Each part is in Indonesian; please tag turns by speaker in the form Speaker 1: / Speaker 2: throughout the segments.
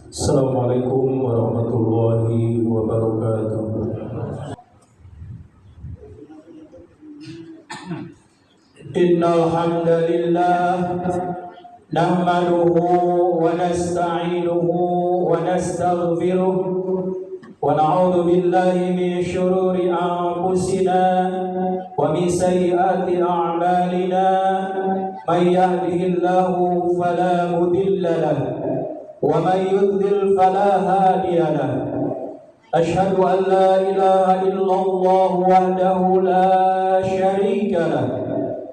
Speaker 1: Assalamualaikum warahmatullahi wabarakatuh. Innal hamdalillah nahmaduhu wa nasta'inuhu wa nastaghfiruh wa na'udzu billahi min shururi anfusina wa min sayyiati a'malina may yahdihillahu fala mudilla lahu wa may yudlil fala hadiya lahu. Asyhadu an la ilaha illallah wahdahu la syarika lahu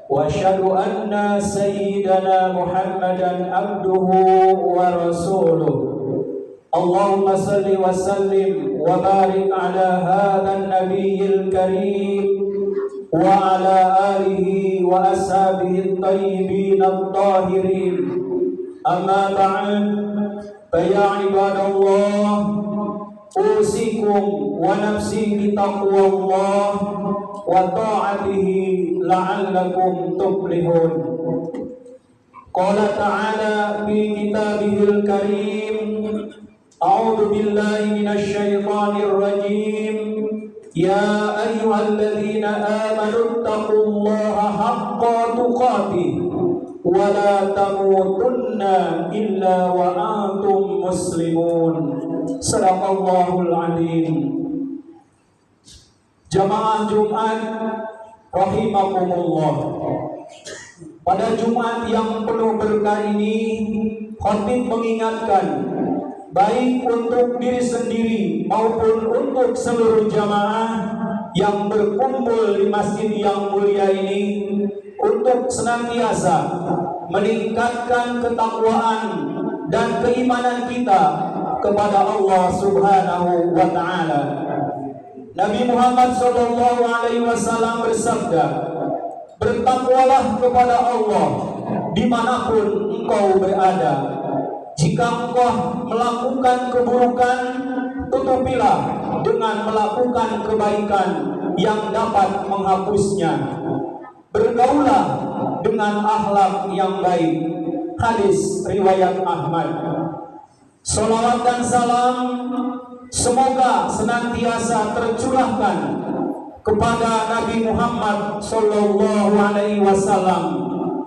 Speaker 1: wa asyhadu anna sayyidana Muhammadan abduhu wa rasuluh. Allahumma salli wa sallim wa barik ala hadzal nabiyil karim wa ala alihi wa ashabihi at-tayyibin at-tahirin. Amma ba'd, fa ya ibadallah, usikum wa nafsi bitaqwallah wa ta'atihi la'allakum tuflihun. Qala ta'ala fi kitabihil karim, a'udzu billahi minasy syaithanir rajim. Ya ayyuhalladzina amanu taqullaha haqqa tuqatih wa la tamutunna illa wa antum muslimun. Sadaqallahul adzim. Jamaah Jumat rahimakumullah. Pada Jumat yang penuh berkah ini, khatib mengingatkan baik untuk diri sendiri maupun untuk seluruh jamaah yang berkumpul di masjid yang mulia ini untuk senantiasa meningkatkan ketakwaan dan keimanan kita kepada Allah Subhanahu wa taala. Nabi Muhammad sallallahu alaihi wasallam bersabda, "Bertakwalah kepada Allah dimanapun engkau berada. Jika engkau melakukan keburukan, tutupilah dengan melakukan kebaikan yang dapat menghapusnya. Bergaulah dengan akhlak yang baik." Hadis riwayat Ahmad. Salawat dan salam semoga senantiasa tercurahkan kepada Nabi Muhammad sallallahu alaihi wasallam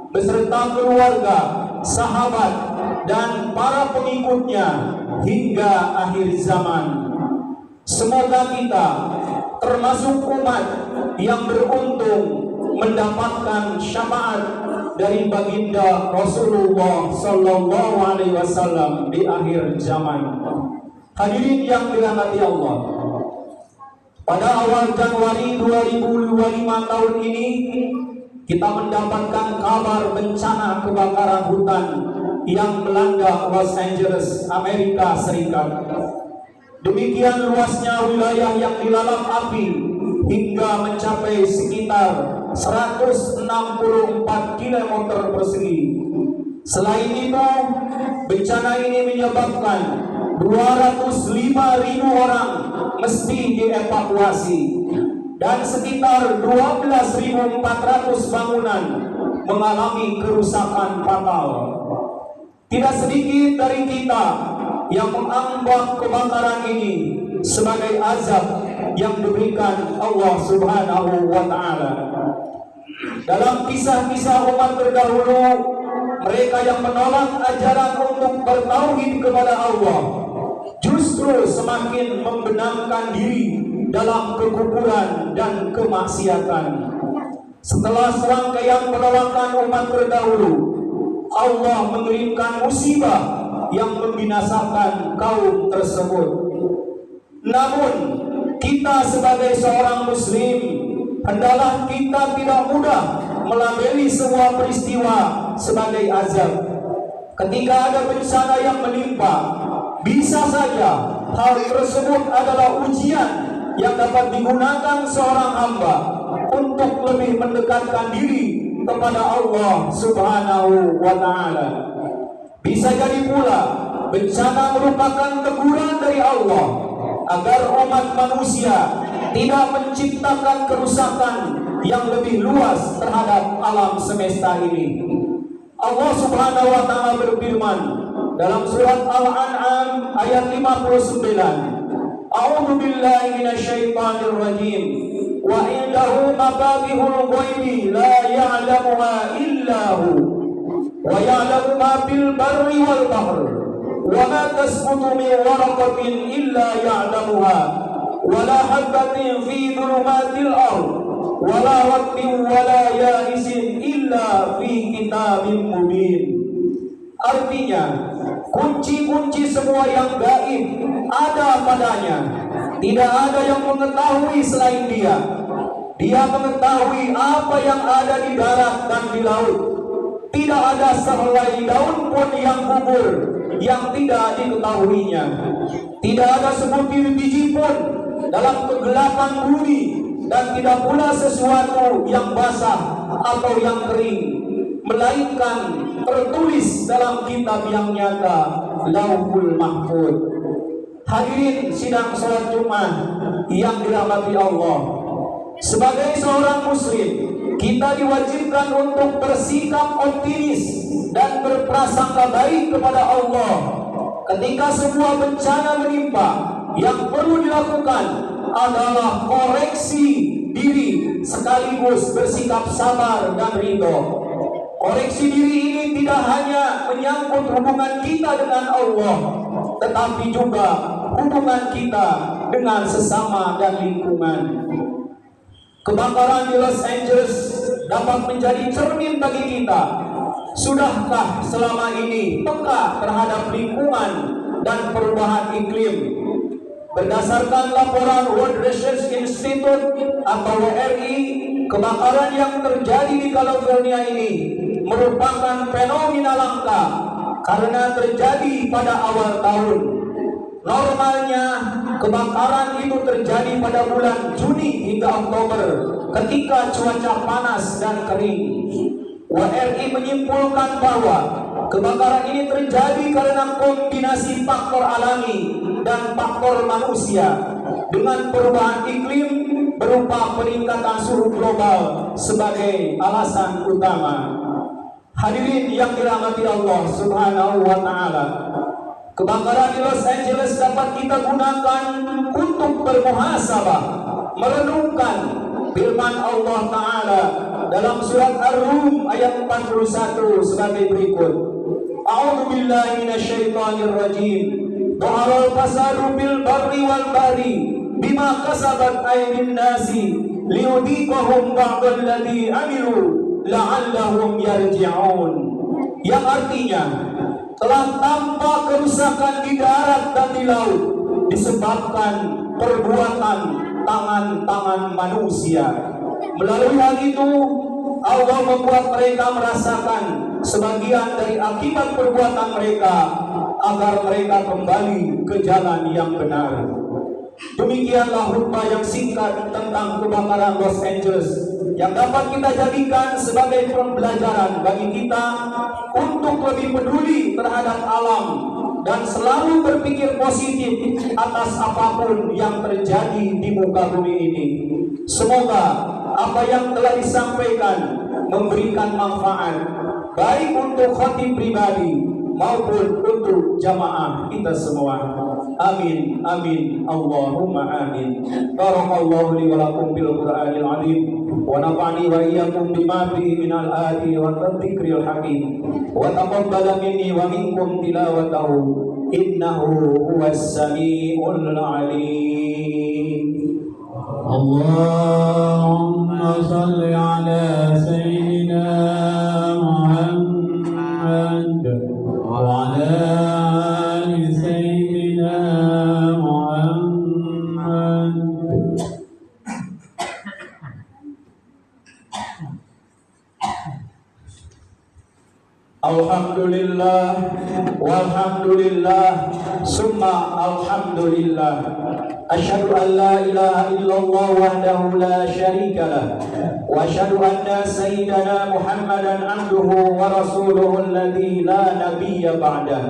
Speaker 1: beserta keluarga, sahabat dan para pengikutnya hingga akhir zaman. Semoga kita termasuk umat yang beruntung mendapatkan syafaat dari baginda Rasulullah sallallahu alaihi wasallam di akhir zaman. Hadirin yang dirahmati Allah, pada awal Januari 2025 tahun ini kita mendapatkan kabar bencana kebakaran hutan yang melanda Los Angeles, Amerika Serikat. Demikian luasnya wilayah yang dilalap api hingga mencapai sekitar 164 km persegi. Selain itu, bencana ini menyebabkan 205.000 orang mesti dievakuasi dan sekitar 12.400 bangunan mengalami kerusakan fatal. Tidak sedikit dari kita yang menganggap kebakaran ini sebagai azab yang diberikan Allah Subhanahu wa taala. Dalam kisah-kisah umat terdahulu, mereka yang menolak ajaran untuk bertauhid kepada Allah justru semakin membenamkan diri dalam kekufuran dan kemaksiatan. Setelah serangkaian penolakan umat terdahulu, Allah mengirimkan musibah yang membinasakan kaum tersebut. Namun, kita sebagai seorang muslim, hendaklah kita tidak mudah melabeli sebuah peristiwa sebagai azab. Ketika ada bencana yang menimpa, bisa saja hal tersebut adalah ujian yang dapat digunakan seorang hamba untuk lebih mendekatkan diri kepada Allah Subhanahu wa taala. Bisa jadi pula bencana merupakan teguran dari Allah agar umat manusia tidak menciptakan kerusakan yang lebih luas terhadap alam semesta ini. Allah Subhanahu wa taala berfirman, dalam surat Al-An'am ayat 59. A'udzu billahi minasyaitonir rajim. Wa indahu mafatihul ghaibi la ya'lamuha illa hu. Wa ya'lamu ma fil barri wal bahr. Wa ma tasqutu min waraqatin illa ya'lamuha. Wa la habatin fi dhulumatil ardh. Wa la ratbin wa la ya'isin illa fi kitabim mubin. Artinya, kunci-kunci semua yang gaib ada padanya. Tidak ada yang mengetahui selain dia. Dia mengetahui apa yang ada di darat dan di laut. Tidak ada sehelai daun pun yang gugur yang tidak diketahuinya. Tidak ada sebutir biji pun dalam kegelapan bumi, dan tidak pula sesuatu yang basah atau yang kering, melainkan tertulis dalam kitab yang nyata, Lauhul Mahfuz. Hadirin sidang salat Jumat yang dirahmati Allah, sebagai seorang muslim, kita diwajibkan untuk bersikap optimis dan berprasangka baik kepada Allah. Ketika sebuah bencana menimpa, yang perlu dilakukan adalah koreksi diri sekaligus bersikap sabar dan ridho. Koreksi diri ini tidak hanya menyangkut hubungan kita dengan Allah, tetapi juga hubungan kita dengan sesama dan lingkungan. Kebakaran di Los Angeles dapat menjadi cermin bagi kita. Sudahkah selama ini peka terhadap lingkungan dan perubahan iklim? Berdasarkan laporan World Research Institute atau WRI, kebakaran yang terjadi di California ini merupakan fenomena langka karena terjadi pada awal tahun. Normalnya kebakaran itu terjadi pada bulan Juni hingga Oktober ketika cuaca panas dan kering. WRI menyimpulkan bahwa kebakaran ini terjadi karena kombinasi faktor alami dan faktor manusia dengan perubahan iklim berupa peningkatan suhu global sebagai alasan utama. Hadirin yang dirahmati Allah Subhanahu wa taala, kebakaran di Los Angeles dapat kita gunakan untuk bermuhasabah, merenungkan firman Allah taala dalam surat Ar-Rum ayat 41 sebagai berikut. A'udzu billahi minasyaitonir rajim. Dhaharal fasadu bil barri wal bahri bima kasabat aydin nasi liyudhiqahum ba'dal ladzi amilu la'allahum yarji'un. Yang artinya, telah tampak kerusakan di darat dan di laut disebabkan perbuatan tangan-tangan manusia. Melalui hal itu, Allah membuat mereka merasakan sebagian dari akibat perbuatan mereka agar mereka kembali ke jalan yang benar. Demikianlah khutbah yang singkat tentang kebakaran Los Angeles yang dapat kita jadikan sebagai pembelajaran bagi kita untuk lebih peduli terhadap alam dan selalu berpikir positif atas apapun yang terjadi di muka bumi ini. Semoga apa yang telah disampaikan memberikan manfaat baik untuk khatib pribadi maupun untuk jamaah kita semua. Amin, amin, Allahumma amin. Barakallahu li wa lakum bil Qur'anil azim wa nafa'ani wa iyyakum bima fihi minal ayati wa dzikril hakim wa taqabbala minni wa minkum tilawatahu innahu huwas samiul alim.
Speaker 2: Allahumma salli ala sayyidina Muhammad wa ala ali sayyidina Muhammad.
Speaker 1: Alhamdulillah walhamdulillah summa alhamdulillah. Asyhadu an la ilaha illallah wahdahu la syarika lah wa asyhadu anna sayyidana Muhammadan abduhu wa rasuluhu alladzi la nabiyya ba'dah.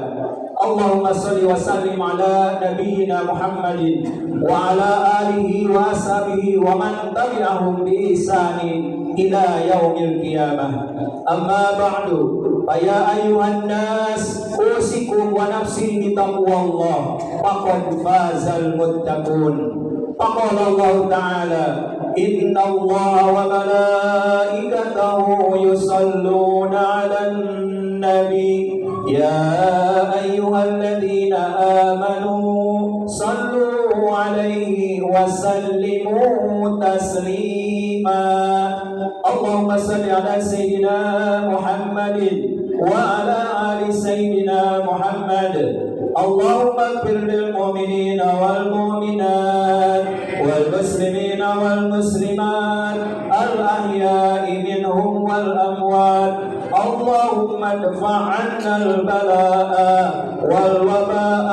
Speaker 1: Allahumma salli wa sallim ala nabiyyina Muhammadin wa ala alihi wa ashabihi wa man tabi'ahum bi ihsanin ila yaumil qiyamah. Amma ba'du, ya ayuhan nas أوصيكم ونفسي بتقوى الله فقد فاز المتقون. فقال الله تعالى إن الله وملائكته يصلون على النبي يا أيها الذين آمنوا صلوا عليه وسلموا تسليما. اللهم صل على سيدنا محمد وعلى آل سيدنا محمد. اللهم اغفر للمؤمنين والمؤمنات والمسلمين والمسلمات الأحياء منهم والأموات. اللهم ادفع عنا البلاء والوباء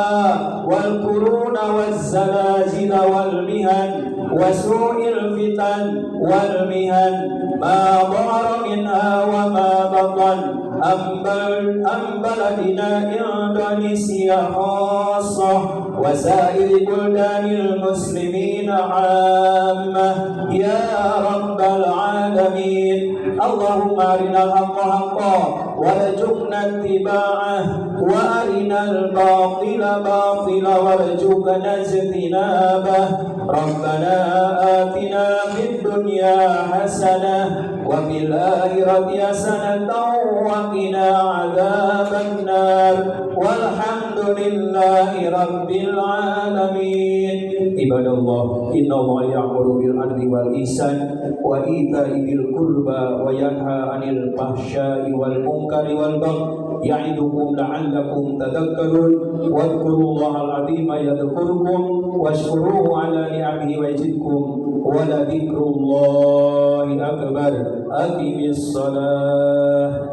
Speaker 1: والقرون والزلازل والمهن وسوء الفتن والمهن ما ظهر منها وما بطن عن بلدنا إندونيسيا خاصة وسائر بلدان المسلمين عامة يا رب العالمين. اللهم أرنا الحق حقا وارزقنا اتباعه وأرنا الباطل باطلا وارزقنا اجتنابه. ربنا آتنا في الدنيا حسنة وفي الآخرة حسنة وقنا عذاب النار والحمد لله رب العالمين. عباد الله إن الله يأمر بالعدل والإحسان وإيتاء ذي القربى وينهى عن الفحشاء والمنكر والبغي يعظكم لعلكم تذكرون. واذكروا الله العظيم يذكركم واشكروه على نعمه ويزدكم ولذكر الله أكبر. أقم الصلاة.